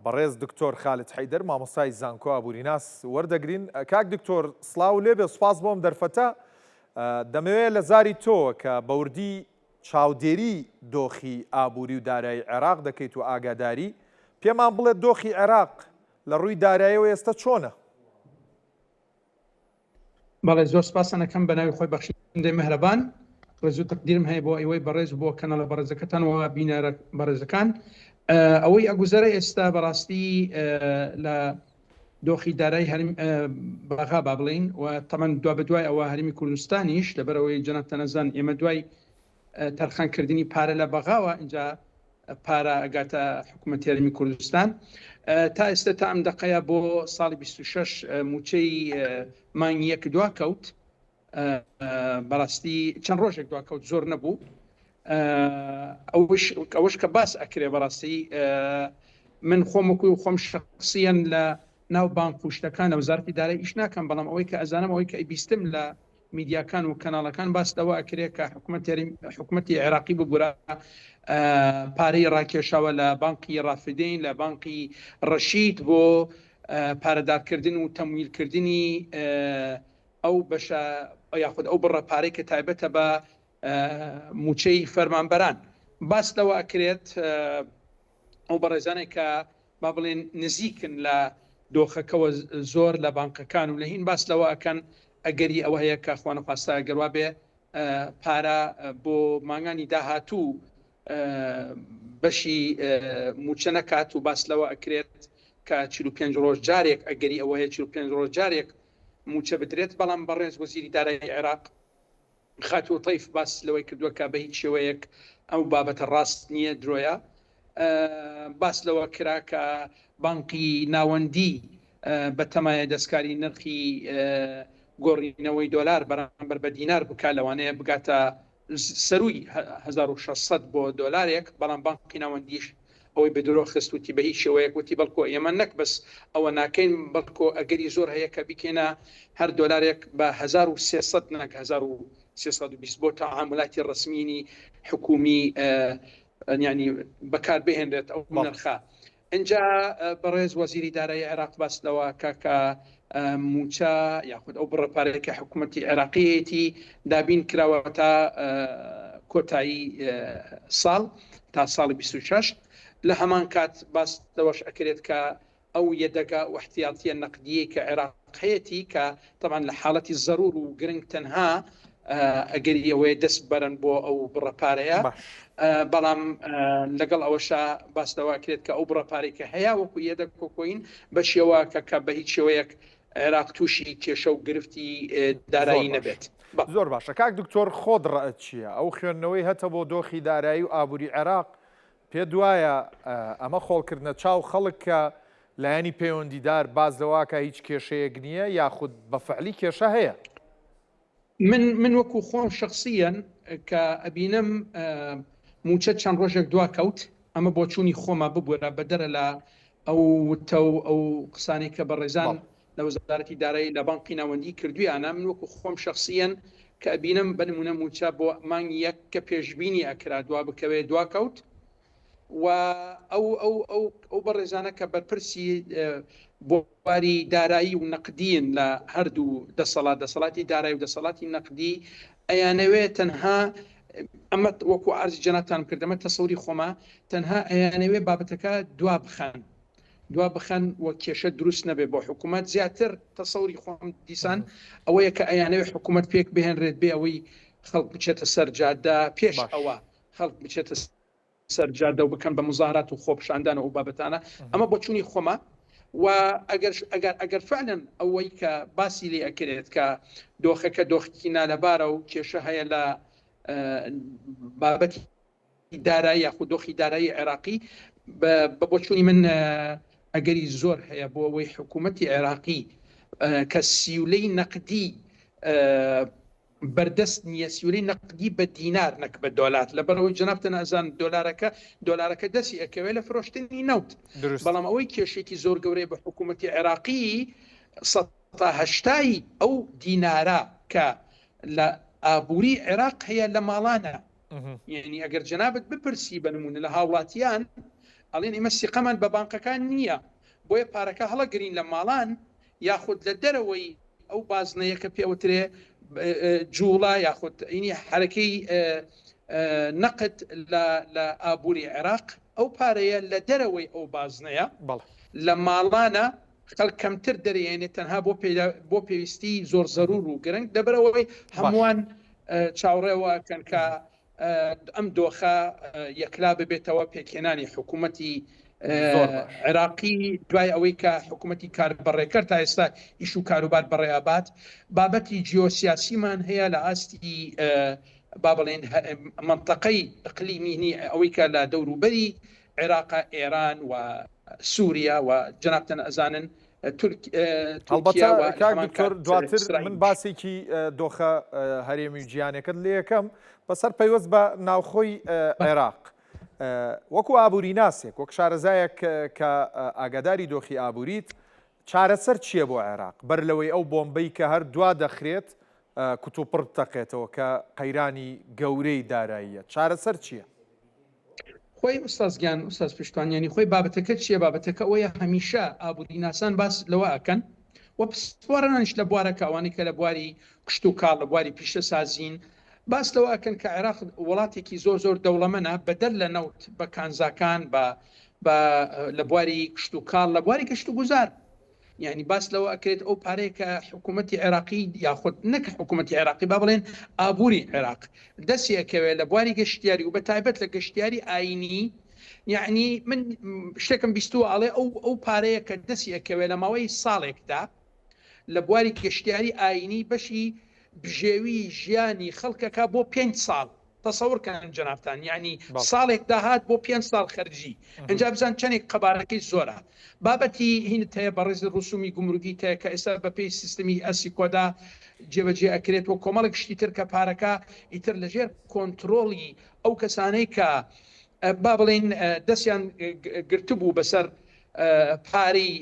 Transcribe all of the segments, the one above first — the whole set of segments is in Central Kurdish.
بەڕێز دکتۆر خالد حەیدەر مامۆستای زانکۆ ئابووریناس وەردەگرین. کاک دکتۆر سڵاو لێبێ، سوپاس بۆم دەرفەتە. دەمەوێت لە زاری تۆ کە بەوردی چاودێری دۆخی ئابووری و دارایی عێراق دەکەیت و ئاگاداری، پێمان بڵێت دۆخی عێراق لە ڕووی داراییەوە ئێستا چۆنە؟ بەڵێ زۆر سپاسانەکەم بە ناوی خۆی بەخشندەی مەهرەبان. ڕێز و تەقدیرم هەیە بۆ ئێوەی بەڕێز بۆ کەناڵە بەڕێزەکەتانەوە بینەرە بەڕێزەکان. ئەوەی ئەگوزەرە ئێستا بەڕاستی لە دۆخی دارایی بەغا با بڵین و تەمەن دوا بەدوای ئەوە هەرمی کوردستانیش لەبەرەوەی جەناب تەنەزان ئێمە دوای تەرخانکردنی پارە لە بەغاوە اینجا پارە ئەگاتە حکوومەتی هەرمی کوردستان. تا ئێستا تا ئەم دقەیە بۆ ساڵی 26 موچەی مانگی یەک دواکەوت، بەڕاستی چەند ڕۆژێک دواکەوت، زۆر نەبوو. ئەوش کە باس ئەکرێ بەڕاستی من خۆمەکوی و خۆم شخصیان لە ناو بانک پوشتەکان لە وەزارەتی دارایی ئیش ناکەم، بەڵام ئەوەی کە ئەزانم ئەوەی کە ئەیبیستم لە میدیاکان و کەناڵەکان باس لەوە ئەکرێت کە حکوومەتی عێراقی ببوورە پارەی ڕاکێشاوە لە بانقی ڕافدین، لە بانقی ڕەشید بۆ پارەدارکردن و تەمویلکردنی ئەو بەشە یاخود ئەو بڕە پارەی کە تایبەتە بە موچەی فەرمانبەران. باس لەوە ئەکرێت ئەو بەڕێزانێک کە با بڵێن نزیکن لە دۆخەکەەوە زۆر لە بانکەکان و لە هین باس لەوە ئەکەن ئەگەری ئەوە هەیە کە خوانە خواستە گەروا بێ پارە بۆ ماگانی داهاتوو بەشی موچە نەکات و باس لەوە ئەکرێت کە 45 ڕۆژ جارێک ئەگەری ئەوە هەیە 45 ڕۆژ جارێک موچە بدرێت. بەڵام بەڕێز وەزیری دارایی عێراق خاتوو تەیف باس لەوەی کردووە کە بە هیچ شێوەیەک ئەو بابەتە ڕاست نییە، درۆیە. باس لەوە کرا کە بانقی ناوەندی بە تەمایە دەستکاری نرخی گۆڕینەوەی دۆلار بەرامبەر بە دینار بکات، لەوانەیە بگاتە سەروی 1600 بۆ دۆلارێک. بەڵام بانقی ناوەندیش ئەوەی بە درۆ خستوتی بە هیچ شێوەیەک وتی بەڵکۆ ئێمە نەک بەس ئەوە ناکەین، بەڵکۆ ئەگەری زۆر هەیە کە بکەینە هەر دۆلارێک بە 1300 نەک 1320 بۆ تعاملاتی ڕسمینی حکومی ینی بەکار بهێنرێت ئەو نرخە. اینجا بەڕێز وەزیری دارایی عێراق باس لەوە کە موچە یاخود ئەو بڕەپارێکە حکوومەتی عێراقیەتی دابین کراوە تا کۆتایی ساڵ تا ساڵی 26. لە هەمان کات باس لەوەش ئەکرێت کە ئەو یەدەگا و احتیاطیە نەقدیە کە عێراق هەیەی کە طبعا لە حاڵەتی زەرور و گرنگ تەنها ئەگەری ئەوەیە دەست بەرن بۆ ئەو بڕەپارەیە. بەڵام لەگەڵ ئەوەشە باس لەوە کرێت کە ئەو بڕەپارێک کە هەیە وەکو یەدەک کۆکۆین بە شێوە کە بە هیچ شێوەیەک عێراق تووشی کێشە و گرفتی دارایی نەبێت. زۆر باشە. کاک دکتۆر خۆت ڕەت چییە؟ ئەو خوێندنەوەی هەتە بۆ دۆخی دارایی و ئابووری عێراق پێ دوایە ئەمە خۆڵکردنە چاو خەڵک کە لایەنی پەیوەندیدار باز لەواکە هیچ کێشەیەک نییە یاخود بە فعلی کێشە هەیە؟ من وەکو خۆم شخصیان کە ئەبینم موچە چەند ڕۆژێک دواکەوت، ئەمە بۆ چوونی خۆمە ببووە بەدەرە لە ئەو قسانی کە بەڕێزان لە وەزارەتی دارایی لە بانقی ناوەندی کردوویانە. من وەکو خۆم شخصیان کە ئەبینم بنمونە موچە بۆ مانگی یەک کە پێشبینی ئەکرا دوا بکەوێت دواکەوت و ئەو بەڕێزانە کە بەرپرسی بۆواری دارایی و نەقدین لە هەردوو دەسەڵاتی دارایی و دەسەڵاتی نەقدی ئەیانەوێت تەنها ئەمە وەکو ئارزی جەنابتان کردەمە تەسەوری خۆمە تەنها ئەیانەوێت بابەتەکە دوا بخەن وە کێشە دروست نەبێ بۆ حکوومەت. زیاتر تەسەوری خۆم دیسان ئەوەیە کە ئەیانەوێت حکوومەت پێک بهێنرێت بێ ئەوەی خەڵک بچێتە سەر جادە، پێش ئەوە خەڵک بچێتە سەرجادە و بکەن بە مزاهرات و خۆپشاندانە و بابەتانە. ئەمە بۆ چوونی خۆمە و ئەگەر فعلن ئەوەی کە باسی لێ ئەکرێت کە دۆخەکە دۆختی نالەبارە و کێشە هەیە لە بابەتی دارایی یاخود دۆخی دارایی عێراقی، بۆ چوونی من ئەگەری زۆر هەیە بۆ ئەوەی حکوومەتی عێراقی کە سیولەی نەقدی بەردەست نییە، سیولەی نەقدی بە دینار نەک بە دۆلار، لەبەرەوەی جەنابتان ئەزان دۆلارەکە دەستی ئەکەوێت لە فرۆشتنی نەوت. بەڵام ئەوەی کێشێکی زۆر گەورەی بە حکوومەتی عێراقی 180 ئەو دینارە کە لە ئابووری عێراق هەیە لە ماڵانە. یعنی ئەگەر جەنابەت بپرسی بنمونە لە هاوڵاتیان ئەڵێن ئێمە سیقەمان بە بانکەکان نییە، بۆیە پارەکە هەڵەگرین لە ماڵان یاخود لە دەرەوەی ئەو بازنەیە کە پێوترێ جوڵە یاخود ئینی حرەکەی نەقد لە ئابووری عێراق، ئەو پارەیە لە دەرەوەی ئەو بازنەیە لە ماڵانە خەڵک کەمتر دەرێنێت تەنها بۆ پێویستی زۆر زەرور و گرنگ دەبرەوەی هەمووان چاوڕێوەکەن کە ئەم دۆخە یەکلا ببێتەوە پێکهێنانی حکوومەتی عێراقی دوای ئەوەی کە حکوومەتی کاربڕێکرد تا ئێستا ئیش و کاروبار بەڕێابات. بابەتی جیۆسیاسیمان هەیە لە ئاستی با بڵێن منطقەی ئەقلیمی ئەوەی کە لە دەوروبەری عێراق، ئێران و سووریا و جنابتەن ئەزانن دکتۆر دواتر من باسێکی دۆخە هەرێمی گیانەکەت لێ یەکەم بەسەر پەیوەست بە ناوخۆی عێراق وەکو ئابووری ناسێک وەک شارەزایەک کە ئاگاداری دۆخی ئابووریت، چارەسەر چییە بۆ عێراق بەر لەوەی ئەو بۆمبەی کە هەر دوا دەخرێت کوتوپڕ دەقێتەوە کە قەیرانی گەورەی داراییە، چارەسەر چییە؟ خۆی ئوستازگیان ئوستاز پشتوانیانی خۆی بابەتەکە چییە؟ بابەتەکە ئەوەیە هەمیشە ئابووری ناسان باس لەوە ئەکەن و پسوارەنانیش لە بوارەکە ئەوانەی کە لە بواری کشت و کاڵ لە بواری پیشە سازین باس لەوە ئەکەن کە عێراق وڵاتێکی زۆر زۆر دەوڵەمەنە بەدەر لە نەوت بە کانزاکان لە بواری کشت و کاڵ لە بواری گەشت و گوزار. یعنی باس لەوە ئەکرێت ئەو پارەیە کە حکوومەتی عێراقی یاخود نەک حکوومەتی عێراقی با بڵێن ئابووری عێراق دەستی ئەکەوێت لە بواری گەشتیاری و بە تایبەت لە گەشتیاری ئاینی، یعنی من شتێکم بیستووە ئەڵێ ئەو پارەیە کە دەستی ئەکەوێت لە ماوەی ساڵێکدا لە بواری گەشتیاری ئاینی بەشی بژێوی ژیانی خەڵکەکە بۆ 5 ساڵ تەسەورکەن جەنابتان، یعنی ساڵێک داهات بۆ 5 ساڵ خەرجی. ئەنجا بزان چەندێک قەبارەکەی زۆرە. بابەتی هینت هەیە بە ڕێز ڕسومی گومرگی تەیە کە ئێستا بەپێی سیستمی ئەسی کۆدا جێبەجێ ئەکرێت و کۆمەڵێک شتی تر کە پارەکە ئیتر لەژێر کۆنتترۆڵی ئەو کەسانەی کە با بڵێن دەستیان گرتبوو بەسەر پارەی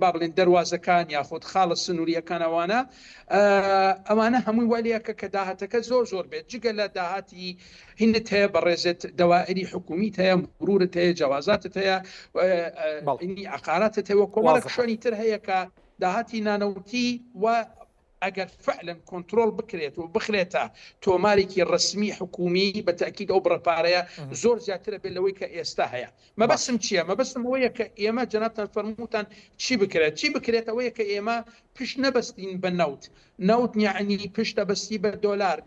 با بڵێن دەواازەکان یاخود خاڵە سنووریەکانەوانە ئەوانە هەمووی والیەکە کە داهاتەکە زۆر زۆر بێت جگە لە داهاتی هینت هەیە بەڕێزێت دەوائری حکومیت هەیە، مرورت هەیە، جیاوازاتت هەیە، عقاراتت هەیە، کۆمەڵێک شوێنی تر هەیە کە داهاتی نانەوتی و ئەگەر فعلا کۆنتترۆل بکرێت و بخرێتە تۆمارێکی ڕسمی حکومی بە تاکید ئەو بڕەپارەیە زۆر زیاترە بێت لەوەی کە ئێستا هەیە. مەبەستم چییە؟ مەبەستم ئەوەیە کە ئێمە جەنابتان فەرمووتان چی بکرێت؟ چی بکرێت؟ ئەوەیە کە ئێمە پشت نەبەستین بە نەوت یعنی پشت دەبەستی بە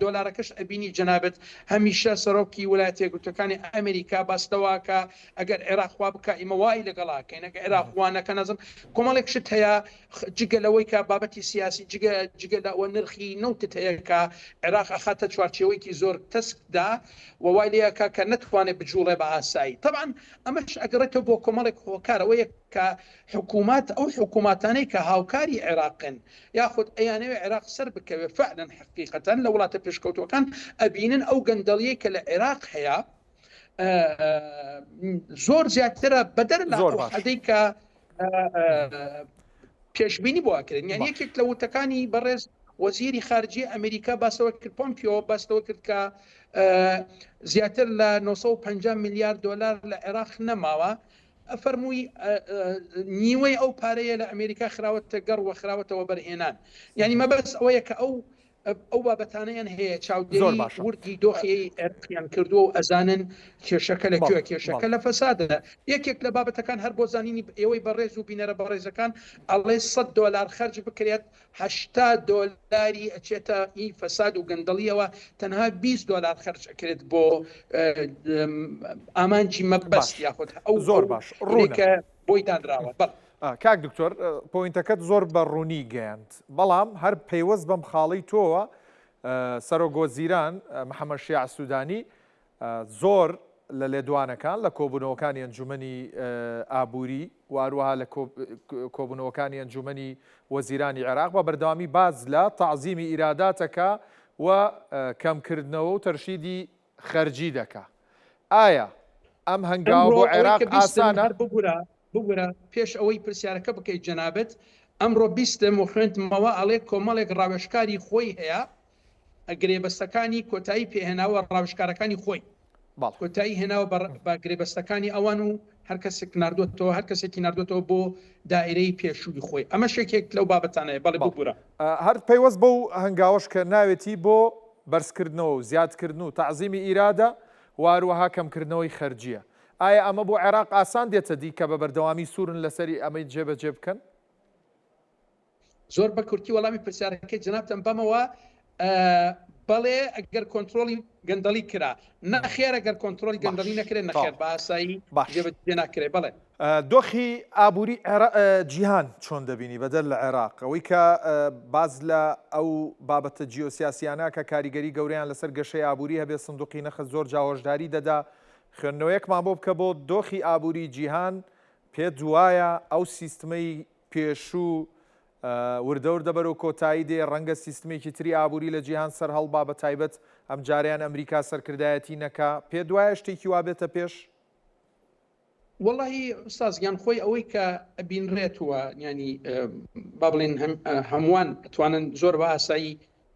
دۆلارەکەش ئەبینی جەنابەت هەمیشە سەرۆکی ویلایەتە یەکگرتووەکانی ئەمریکا باستەواکە ئەگەر عێراق وا بکە ئێمە وای لەگەڵاکەین، ئەگەر عێراق وانەکە نەزم کۆمەڵێک شت هەیە جگە لەوەی کە بابەتی سیاسی جگە لەوە نرخی نەوتت هەیە کە عێراق ئەخاتە چوارچێوەیەکی زۆر تەسکدا و وای لەیەکە کە نەتوانێت بجوڵێ بە ئاسایی. طبعاً ئەمەش ئەگەڕێتەوە بۆ کۆمەڵێک هۆکارەوەیە کە حکوومات ئەو حکووماتانەی کە هاوکاری عێراقن یاخود ئەیانەوێ عێراق سەر بکەوێت فعلا حقیقەتەن لە وڵاتە پێشکەوتوەکان ئەبینن ئەو گەندەڵیەی کە لە عێراق هەیە زۆر زیاترە بەدەر لە حەدەی کە پێشبینی بۆ ئەکرێن. یان یەکێک لە وتەکانی بەڕێز وەزیری خارجی ئەمریکا باسەوە کرد، پۆمپیۆ باسەوە کرد کە زیاتر لە 950 میلیارد دلار لە عێراق نەماوە. ئەفەرمووی نیوەی ئەو پارەیە لە ئەمریکا خراوەتە گەڕ و خراوەتەوە بەرهێنان. یعنی مەبەست ئەوەیە کە ئەو بابەتانەیان هەیە چاودێری وردی دۆخی ئەرقیان کردووە و ئەزانن کێشەکە لەکوێ، کێشەکە لە فەسادە. یەکێک لە بابەتەکان هەر بۆ زانینی ئێوەی بەڕێز و بینەرە بەڕێزەکان ئەڵێ $100 خەرج بکرێت $80 ئەچێتە ئی فەساد و گەندەڵیەوە، تەنها $20 خەرج ئەکرێت بۆ ئامانجی مەبەست یاخود ئەو زۆر باش ڕوونەکە بۆی دانراوە. کاک دکتۆر پۆینتەکەت زۆر بەڕوونی گەیاند، بەڵام هەر پەیوەست بەم خاڵی تۆوە سەرۆکۆزیران محەممەد شیع سوودانی زۆر لە لێدوانەکان لە کۆبوونەوەکانی ئەنجومەنی ئابووری و هەروەها لە کۆبوونەوەکانی ئەنجومەنی وەزیرانی عێراق بە بەردەوامی باز لە تەعزیمی ئیراداتەکە و کەمکردنەوە و تەرشیدی خەرجی دەکا. ئایا ئەم هەنگاو بۆ عێراق ئاسانە؟ بگورە پێش ئەوەی پرسیارەکە بکەیت جەنابەت، ئەمڕۆ بیستم و خوێندمەوە ئەڵێ کۆمەڵێک ڕاوێژکاری خۆی هەیە، گرێبەستەکانی کۆتایی پێهێناوە ڕاوێژکارەکانی خۆی کۆتایی هێناوە بە گرێبەستەکانی ئەوان و هەر کەسێک نردوێتەوە هەر کەسێکی نردوێتەوە بۆ دائیرەی پێشووی خۆی ئەمە شێکێک لەو بابەتانەیە بەڵێ ببوورە هەر پەیوەست بەو هەنگاوەش کە ناوێتی بۆ بەرزکردنەوە و زیادکردن و تەعزیمی ئیرادە واروەها کەمکردنەوەی خەرجیە ئایا ئەمە بۆ عێراق ئاسان دێتە دی کە بە بەردەوامی سوورن لەسەری ئەمەی جێبەجێ بکەن زۆر بە کورتی وەڵامی پرسیارەکەی جەنابتان بەمەوە بەڵێ ئەگەر کۆنتترۆلی گەندەڵی کرا نەخێر ئەگەر کۆنتترۆلی گەندەڵی نەکرێت نەخێر بە ئاسایی جێبەجێ ناکرێت بەڵێ دۆخی ئابووری جیهان چۆن دەبینی بەدەر لە عێراق ئەوەی کە باز لە ئەو بابەتە جیۆسیاسیانە کە کاریگەری گەورەیان لەسەر گەشەی ئابووری هەبێت سندوقی نەخە زۆر جاوەشداری دەدا خوێندنەوەیەکمان بۆ بکە بۆ دۆخی ئابووری جیهان پێ دوایە ئەو سیستمەی پێشوو وردەوردە بەرەو کۆتایی دێ ڕەنگە سیستمێکی تری ئابووری لە جیهان سەر هەڵبا بە تایبەت ئەم جاریان ئەمریکا سەرکردایەتی نەکا پێ دوایە شتێکی وابێتە پێش وەڵی ئوستازگیان خۆی ئەوەی کە ئەبینڕێتوە ینی با بڵێن هەمووان ئەتوانن زۆر بە ئاسایی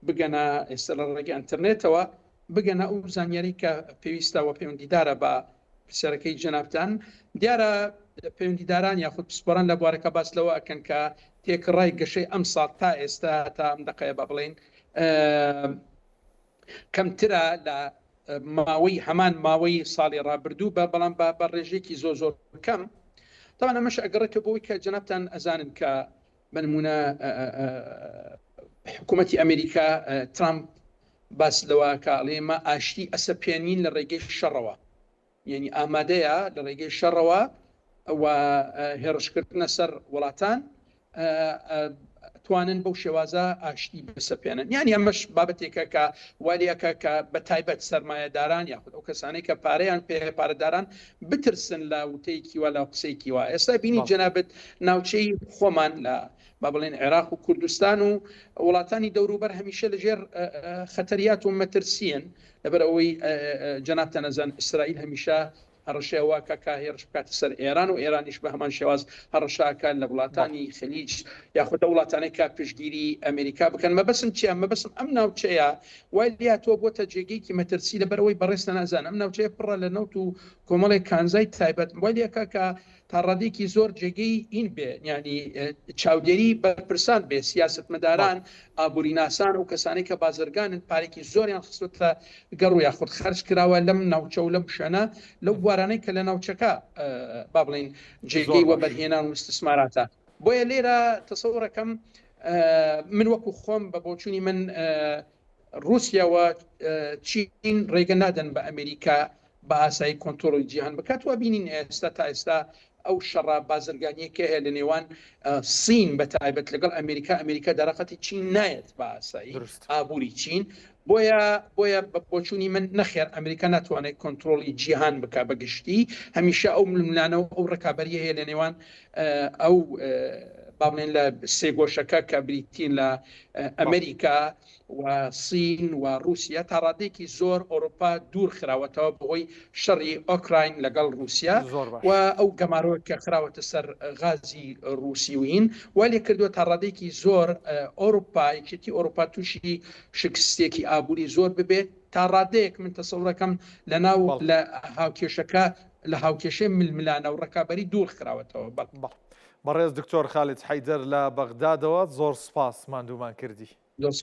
بگەنە ئێستا لە ڕێگەی ئینتەرنێتەوە بگەنە ئەو زانیاری کە پێویستەوە پەیوەندیدارە بە پرسیارەکەی جەنابتان دیارە پەیوەندیداران یاخود پسپۆران لە بوارەکە باس لەوە ئەکەن کە تێکڕای گەشەی ئەم ساڵ تا ئێستا تا ئەم دقەیە بە بڵێن کەمترە لە ماوەی هەمان ماوەی ساڵی ڕابردوو بە بەڵام بە ڕێژێکی زۆر کەم تاوان ئەمەش ئەگەڕێتەوە بۆی کە جەنابتان ئەزانن کە بنمونە حکوومەتی ئەمریکا ترامپ باس لەوە کاڵێمە ئاشتی ئەسەپێنین لە ڕێگەی شەڕەوە یعنی ئامادەیە لە ڕێگەی شەڕەوە و هێرشکردنە سەر وڵاتان توانن بەو شێوازە ئاشتی بسەپێنن یعنی ئەمەش بابەتێکە کە والیەکە کە بە تایبەت سەرمایەداران یاخود ئەو کەسانەی کە پارەیان پێ پارەداران بترسن لە وتەیەکی وە لە قسەیەکی وە ئێستا بینی جەنابەت ناوچەی خۆمان لە با بڵێن عێراق و کوردستان و وڵاتانی دەوروبەر هەمیشە لەژێر خەتەریات و مەترسیەن لەبەر ئەوەی جەنابتان ئەزان ئیسرائیل هەمیشە هەڕەشەوە کە هێرش بکاتە سەر ئێران و ئێرانیش بە هەمان شێواز هەڕەشاکان لە وڵاتانی خەلیج یاخودە وڵاتانەی کا پشتگیری ئەمریکا بکەن مەبەسم چیە مەبەسم ئەم ناوچەیە وای لاتۆ بۆتە جێگەیەکی مەترسی لەبەرەوەی بەڕێستە نازان ئەم ناوچەیە پڕە لە نەوت و کۆمەڵی کانزای تایبەت وایلیەکە کە تا ڕادێکی زۆر جێگەی این بێ ینی چاودێری بەرپرسان بێ سیاستمەداران ئابووریناسان و کەسانی کە بازرگانن پارێکی زۆریان خستوتە گەڕ و یاخود خەرج کراوە لەم ناوچە و لەم شوێنە لەو بوارانەی کە لە ناوچەکە با بڵێن جێگەی وەبەرهێنان و استثماراتە بۆیە لێرە تەسەوڕەکەم من وەکو خۆم بە بۆچوونی من رووسیاوە چین ڕێگە نادەن بە ئەمریکا بە ئاسایی کۆنتترۆلی جیهان بکات و بینین ئێستا تا ئێستا ئەو شەڕا بازرگانیەکە هەیە لە نێوان سین بە تایبەت لەگەڵ ئەمریکا دەرەقەتی چین نایەت بە ئاسایی ئابووری چین بۆیە بۆچوونی من نەخێر ئەمریکا ناتوانێت کۆنتترۆلی جیهان بک بەگشتی هەمیشە ئەو ململانەوە ئەو ڕکابەریە هەیە لە نێوان ئەو باڵێن لە سێگۆشەکە کە بریتین لە ئەمریکا و سین و رووسیا تا ڕادێکی زۆر ئەوروپا دوور خراوەتەوە بەهۆی شەڕی ئۆکراین لەگەڵ رووسیا و ئەو گەمارۆک کە خراوەتە سەر غازی رووسیوین ولی کردووە تا ڕادێکی زۆر ئەوروپا یەکێتی ئەوروپا تووشی شکستێکی ئابووری زۆر ببێت تا ڕادەیەک من تەسەوڕەکەم لە ناو لە هاوکێشەکە لە هاوکێشەی ململانە و ڕکابەری دوور خراوەتەوە بەڕێز دکتۆر خالید حەیدەر لە بەغدادەوە زۆر سپاس ماندوومان کردی.